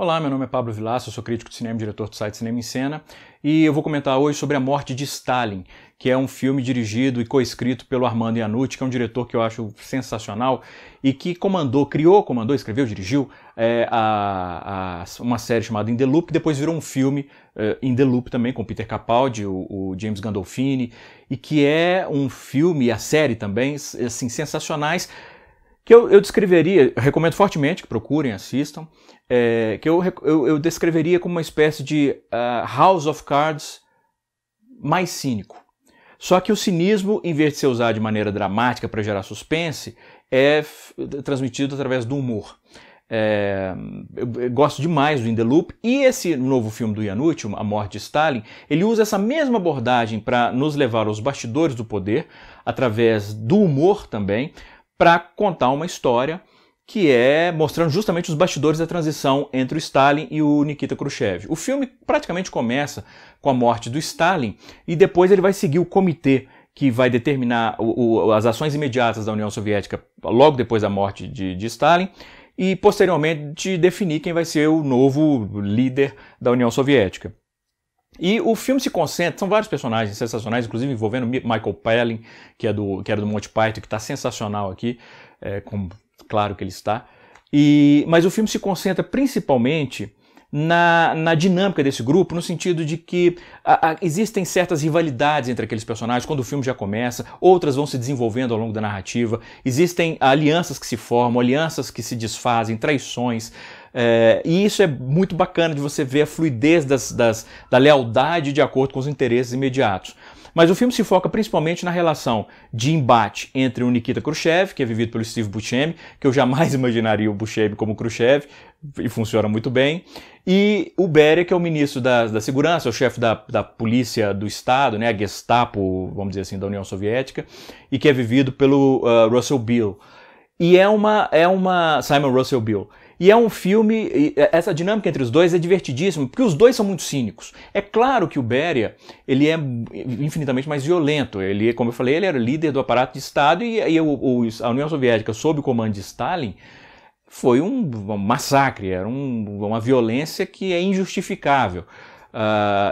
Olá, meu nome é Pablo Vilaça, eu sou crítico de cinema e diretor do site Cinema em Cena, e eu vou comentar hoje sobre A Morte de Stalin, que é um filme dirigido e coescrito pelo Armando Iannucci, que é um diretor que eu acho sensacional e que comandou, escreveu, dirigiu uma série chamada In the Loop, que depois virou um filme In the Loop também, com Peter Capaldi, o James Gandolfini, e que é um filme, e a série também, assim, sensacionais, que eu descreveria, eu recomendo fortemente que procurem, assistam, que eu descreveria como uma espécie de House of Cards mais cínico. Só que o cinismo, em vez de ser usado de maneira dramática para gerar suspense, é transmitido através do humor. Eu gosto demais do In the Loop, e esse novo filme do Iannucci, A Morte de Stalin, ele usa essa mesma abordagem para nos levar aos bastidores do poder, através do humor também, para contar uma história que é mostrando justamente os bastidores da transição entre o Stalin e o Nikita Khrushchev. O filme praticamente começa com a morte do Stalin e depois ele vai seguir o comitê que vai determinar as ações imediatas da União Soviética logo depois da morte de Stalin e posteriormente definir quem vai ser o novo líder da União Soviética. E o filme se concentra, são vários personagens sensacionais, inclusive envolvendo Michael Palin, que era do Monty Python, que está sensacional aqui, claro que ele está. Mas o filme se concentra principalmente na dinâmica desse grupo, no sentido de que existem certas rivalidades entre aqueles personagens quando o filme já começa, outras vão se desenvolvendo ao longo da narrativa, existem alianças que se formam, alianças que se desfazem, traições, e isso é muito bacana de você ver a fluidez da lealdade de acordo com os interesses imediatos. Mas o filme se foca principalmente na relação de embate entre o Nikita Khrushchev, que é vivido pelo Steve Buscemi, que eu jamais imaginaria o Buscemi como Khrushchev, e funciona muito bem, e o Beria, que é o ministro da Segurança, o chefe da polícia do Estado, né, a Gestapo, vamos dizer assim, da União Soviética, e que é vivido pelo Russell Bill. E Simon Russell Bill. E é um filme, essa dinâmica entre os dois é divertidíssima, porque os dois são muito cínicos. É claro que o Beria, ele é infinitamente mais violento. Ele, como eu falei, ele era líder do aparato de Estado e a União Soviética, sob o comando de Stalin, foi um massacre, era uma violência que é injustificável.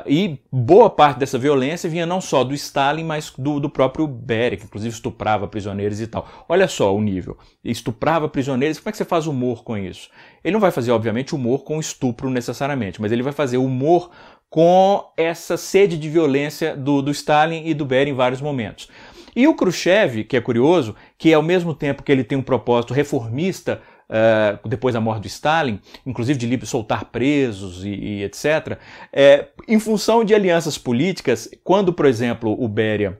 E boa parte dessa violência vinha não só do Stalin, mas do próprio Beria, que inclusive estuprava prisioneiros e tal. Olha só o nível. Estuprava prisioneiros, como é que você faz humor com isso? Ele não vai fazer, obviamente, humor com estupro necessariamente, mas ele vai fazer humor com essa sede de violência do Stalin e do Beria em vários momentos. E o Khrushchev, que é curioso, que ao mesmo tempo que ele tem um propósito reformista, depois da morte do Stalin, inclusive de soltar presos e etc., em função de alianças políticas, quando, por exemplo, o Beria,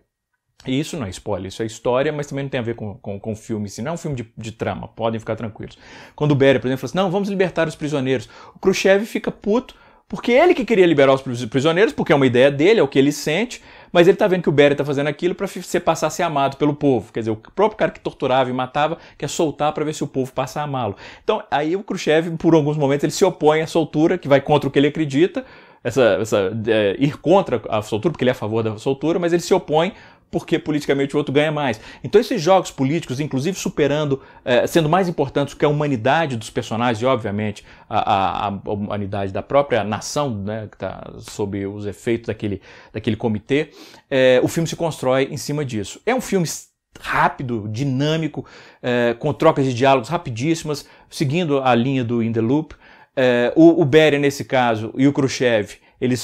e isso não é spoiler, isso é história, mas também não tem a ver com o filme, assim, não é um filme de trama, podem ficar tranquilos. Quando o Beria, por exemplo, fala assim, não, vamos libertar os prisioneiros, o Khrushchev fica puto, porque ele que queria liberar os prisioneiros, porque é uma ideia dele, é o que ele sente, mas ele está vendo que o Beria está fazendo aquilo para passar a ser amado pelo povo. Quer dizer, o próprio cara que torturava e matava quer soltar para ver se o povo passa a amá-lo. Então, aí o Khrushchev, por alguns momentos, ele se opõe à soltura, que vai contra o que ele acredita, ir contra a soltura, porque ele é a favor da soltura, mas ele se opõe porque politicamente o outro ganha mais. Então esses jogos políticos, inclusive superando, sendo mais importantes do que a humanidade dos personagens e, obviamente, a humanidade da própria nação, né, que está sob os efeitos daquele comitê, o filme se constrói em cima disso. É um filme rápido, dinâmico, com trocas de diálogos rapidíssimas, seguindo a linha do In the Loop. O Beria, nesse caso, e o Khrushchev, eles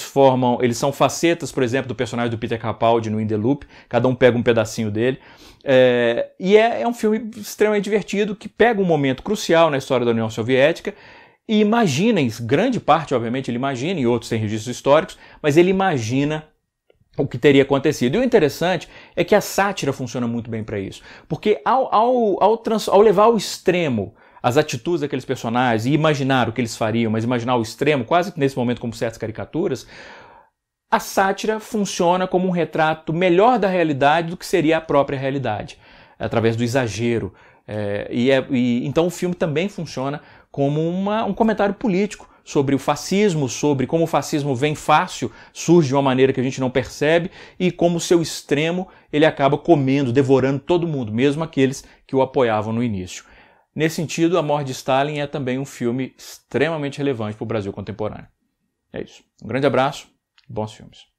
são facetas, por exemplo, do personagem do Peter Capaldi no In the Loop, cada um pega um pedacinho dele, e é um filme extremamente divertido, que pega um momento crucial na história da União Soviética, e imaginem, grande parte, obviamente, ele imagina, e outros têm registros históricos, mas ele imagina o que teria acontecido. E o interessante é que a sátira funciona muito bem para isso, porque ao levar ao extremo as atitudes daqueles personagens e imaginar o que eles fariam, mas imaginar o extremo, quase que nesse momento como certas caricaturas, a sátira funciona como um retrato melhor da realidade do que seria a própria realidade, através do exagero. Então o filme também funciona como um comentário político sobre o fascismo, sobre como o fascismo vem fácil, surge de uma maneira que a gente não percebe, e como o seu extremo ele acaba comendo, devorando todo mundo, mesmo aqueles que o apoiavam no início. Nesse sentido, A Morte de Stalin é também um filme extremamente relevante para o Brasil contemporâneo. É isso. Um grande abraço, bons filmes.